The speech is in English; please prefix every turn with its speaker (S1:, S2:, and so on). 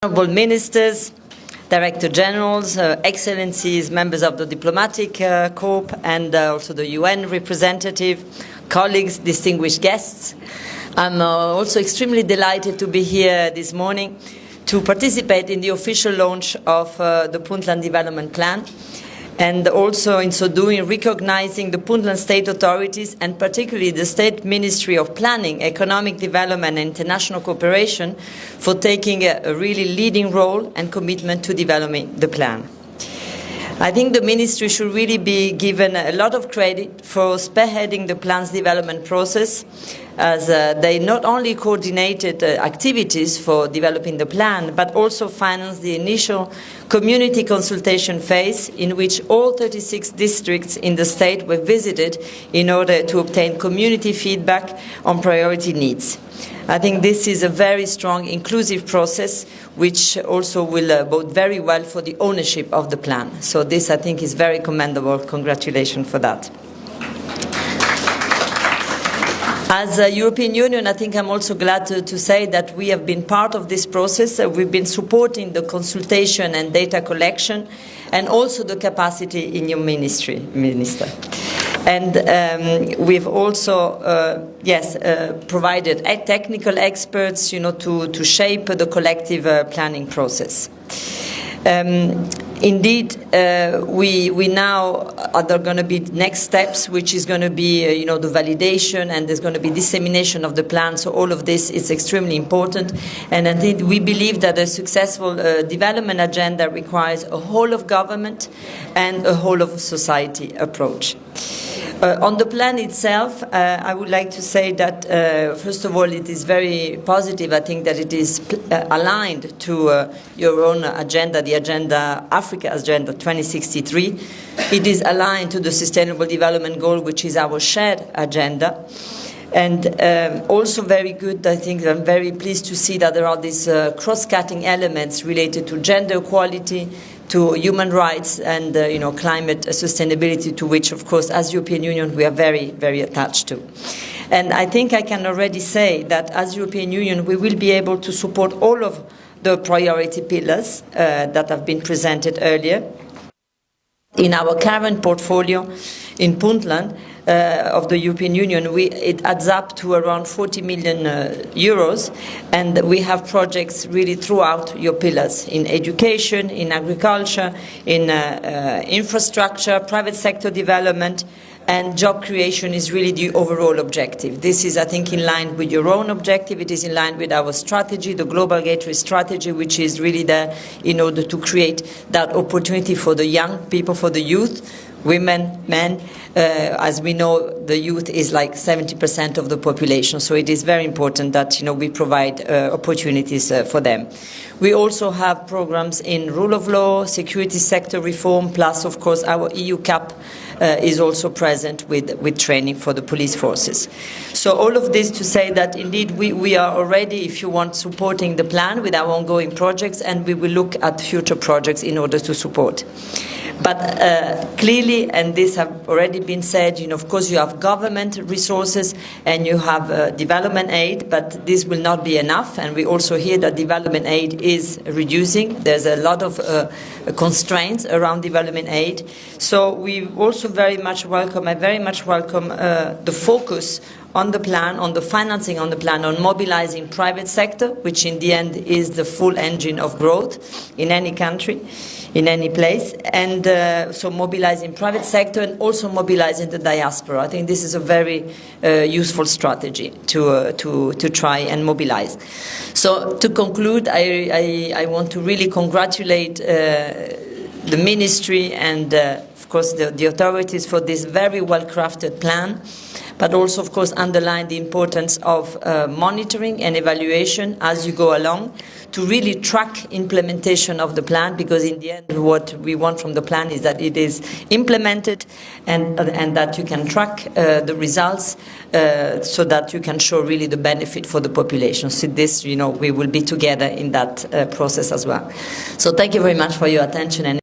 S1: Honourable Ministers, Director Generals, Excellencies, members of the diplomatic corps, and also the UN representative, colleagues, distinguished guests. I'm also extremely delighted to be here this morning to participate in the official launch of the Puntland Development Plan, and also in so doing recognizing the Puntland state authorities and particularly the State Ministry of Planning, Economic Development and International Cooperation for taking a really leading role and commitment to developing the plan. I think the Ministry should really be given a lot of credit for spearheading the plan's development process, as they not only coordinated activities for developing the plan, but also financed the initial community consultation phase in which all 36 districts in the state were visited in order to obtain community feedback on priority needs. I think this is a very strong inclusive process which also will bode very well for the ownership of the plan. So this, I think, is very commendable. Congratulations for that. As a European Union, I think I'm also glad to say that we have been part of this process. We've been supporting the consultation and data collection and also the capacity in your ministry, Minister. And we've also, provided technical experts, to shape the collective planning process. Indeed, we now are going to be next steps, which is going to be, the validation, and there's going to be dissemination of the plan. So all of this is extremely important. And indeed, we believe that a successful development agenda requires a whole of government and a whole of society approach. On the plan itself, I would like to say that, first of all, it is very positive. I think that it is aligned to your own agenda, the agenda, Africa Agenda 2063. It is aligned to the Sustainable Development Goal, which is our shared agenda. And also very good, I think, I'm very pleased to see that there are these cross-cutting elements related to gender equality, to human rights and climate sustainability, to which, of course, as European Union, we are very, very attached to. And I think I can already say that as European Union, we will be able to support all of the priority pillars that have been presented earlier. In our current portfolio in Puntland of the European Union, it adds up to around 40 million euros, and we have projects really throughout your pillars, in education, in agriculture, in infrastructure, private sector development, and job creation is really the overall objective. This is, I think, in line with your own objective. It is in line with our strategy, the Global Gateway strategy, which is really there in order to create that opportunity for the young people, for the youth, women, men. As we know, the youth is like 70% of the population, so it is very important that we provide opportunities for them. We also have programs in rule of law, security sector reform, plus, of course, our EU CAP is also present with training for the police forces. So all of this to say that indeed we are already, if you want, supporting the plan with our ongoing projects, and we will look at future projects in order to support. But clearly, and this have already been said, of course you have government resources and you have development aid, but this will not be enough. And we also hear that development aid is reducing. There's a lot of constraints around development aid. So we also very much welcome the focus on the plan, on the financing on the plan, on mobilizing private sector, which in the end is the full engine of growth in any country, in any place, and so mobilizing private sector and also mobilizing the diaspora. I think this is a very useful strategy to try and mobilize. So to conclude, I want to really congratulate the ministry and of course the authorities for this very well-crafted plan, but also, of course, underline the importance of monitoring and evaluation as you go along to really track implementation of the plan, because in the end what we want from the plan is that it is implemented and that you can track the results so that you can show really the benefit for the population. So this, we will be together in that process as well. So thank you very much for your attention. And